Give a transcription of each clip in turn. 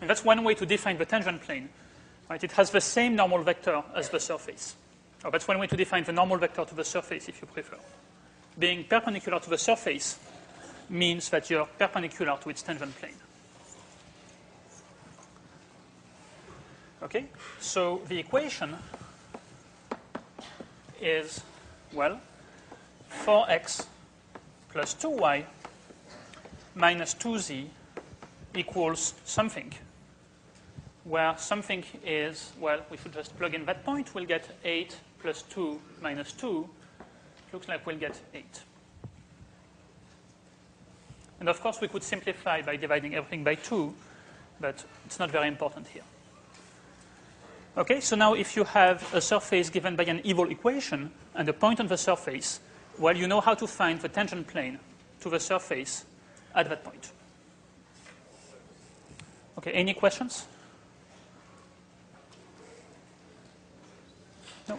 And that's one way to define the tangent plane. Right? It has the same normal vector as the surface. Or that's one way to define the normal vector to the surface, if you prefer. Being perpendicular to the surface means that you're perpendicular to its tangent plane. Okay? So the equation is, well, 4x plus 2y minus 2z equals something, where something is, well, we should just plug in that point. We'll get 8 plus 2 minus 2. Looks like we'll get 8. And of course, we could simplify by dividing everything by 2, but it's not very important here. Okay, so now if you have a surface given by an evil equation and a point on the surface, well, you know how to find the tangent plane to the surface at that point. Okay, any questions? No?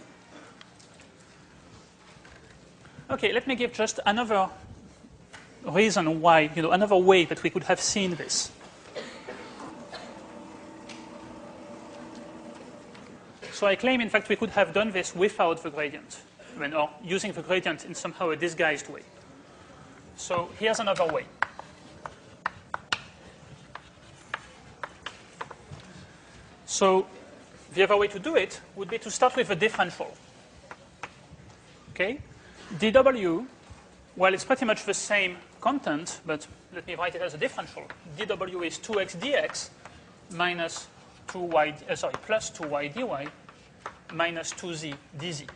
Okay, let me give just another reason why, another way that we could have seen this. So I claim, in fact, we could have done this without the gradient, or using the gradient in somehow a disguised way. So here's another way. So the other way to do it would be to start with a differential. Okay? dw, well, it's pretty much the same content, but let me write it as a differential. dw is 2x dx minus 2y, plus 2y dy minus 2z dz.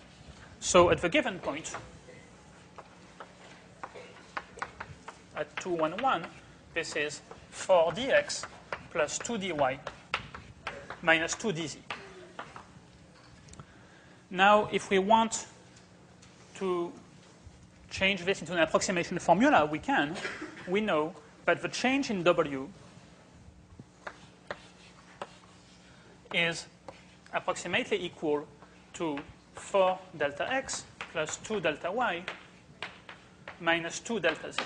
So at the given point, at 2, 1, 1, this is 4 dx plus 2 dy minus 2 dz. Now, if we want to change this into an approximation formula, we can. We know that the change in w is approximately equal to 4 delta x plus 2 delta y minus 2 delta z.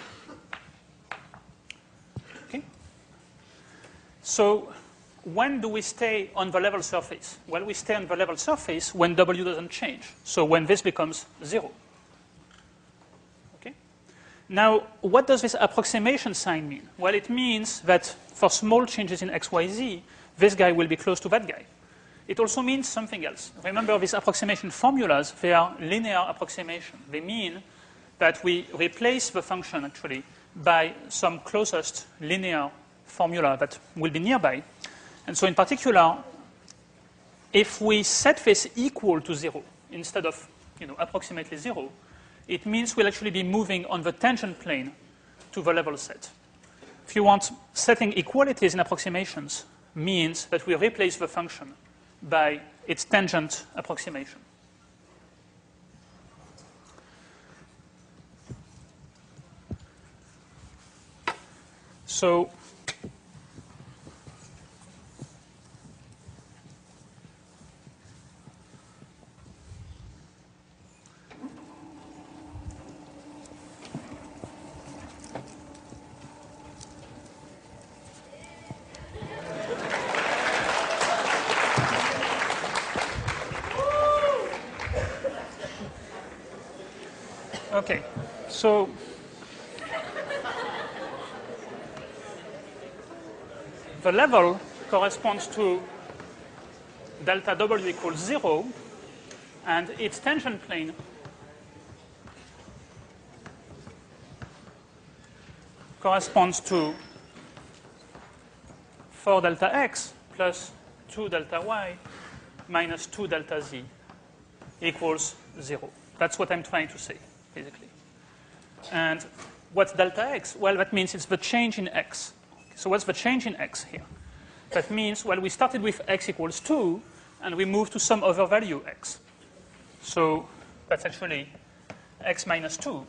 Okay? So when do we stay on the level surface? Well, we stay on the level surface when w doesn't change. So when this becomes 0. Okay? Now, what does this approximation sign mean? Well, it means that for small changes in x, y, z, this guy will be close to that guy. It also means something else. Remember, these approximation formulas, they are linear approximation. They mean that we replace the function, actually, by some closest linear formula that will be nearby. And so in particular, if we set this equal to 0 instead of approximately 0, it means we'll actually be moving on the tangent plane to the level set. If you want, setting equalities in approximations means that we replace the function by its tangent approximation. So okay, so the level corresponds to delta w equals 0, and its tangent plane corresponds to 4 delta x plus 2 delta y minus 2 delta z equals 0. That's what I'm trying to say, basically. And what's delta x? Well, that means it's the change in x. So what's the change in x here? That means, well, we started with x equals 2, and we moved to some other value x. So that's actually x minus 2.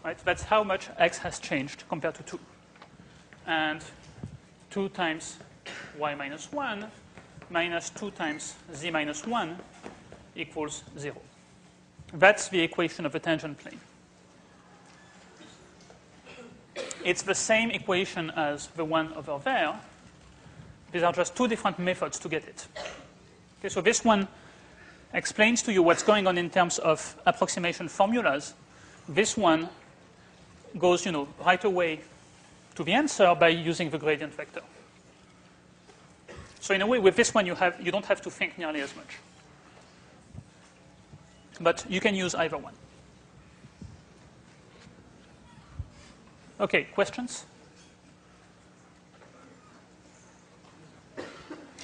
Right? That's how much x has changed compared to 2. And 2 times y minus 1 minus 2 times z minus 1 equals 0. That's the equation of the tangent plane. it's the same equation as the one over there. These are just two different methods to get it. Okay, so this one explains to you what's going on in terms of approximation formulas. This one goes, right away to the answer by using the gradient vector. So in a way, with this one, you don't have to think nearly as much. But you can use either one. Okay, questions?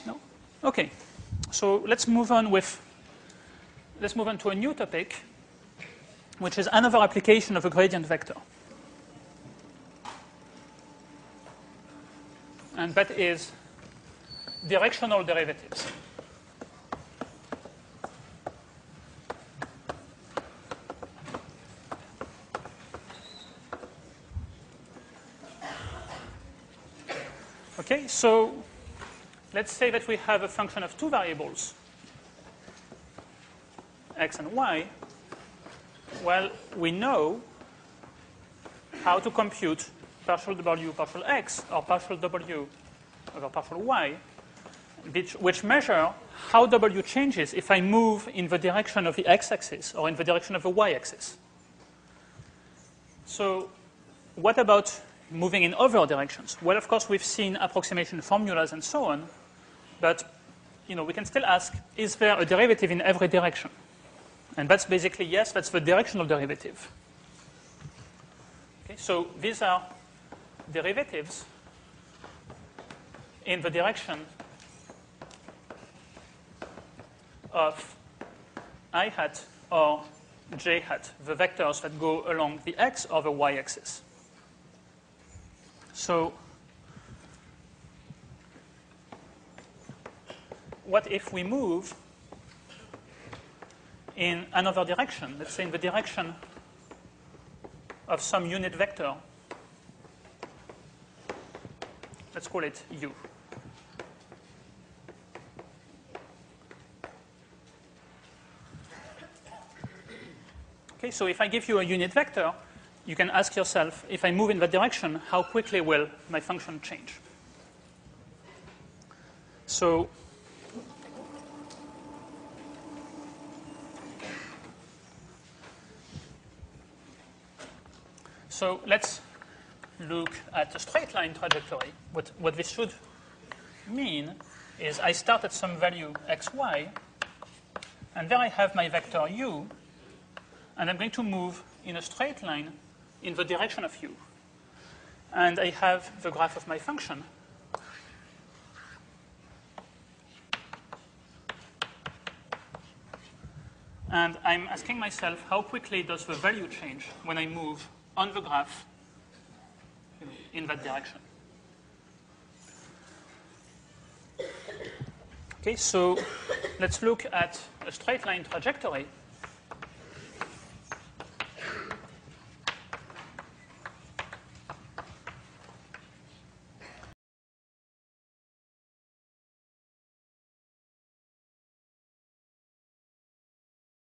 No? Okay. So let's move on to a new topic, which is another application of a gradient vector. And that is directional derivatives. Okay, so let's say that we have a function of two variables, x and y. Well, we know how to compute partial w partial x or partial w over partial y, which measure how w changes if I move in the direction of the x-axis or in the direction of the y-axis. So what about moving in other directions? Well, of course, we've seen approximation formulas and so on, but we can still ask, is there a derivative in every direction? And that's basically, yes, that's the directional derivative. Okay, so these are derivatives in the direction of I hat or j hat, the vectors that go along the x or the y-axis. So what if we move in another direction, let's say in the direction of some unit vector? Let's call it u. Okay, so if I give you a unit vector, you can ask yourself, if I move in that direction, how quickly will my function change? So let's look at a straight line trajectory. What this should mean is I start at some value xy, and there I have my vector u, and I'm going to move in a straight line in the direction of u. And I have the graph of my function. And I'm asking myself, how quickly does the value change when I move on the graph in that direction? Okay, so let's look at a straight line trajectory.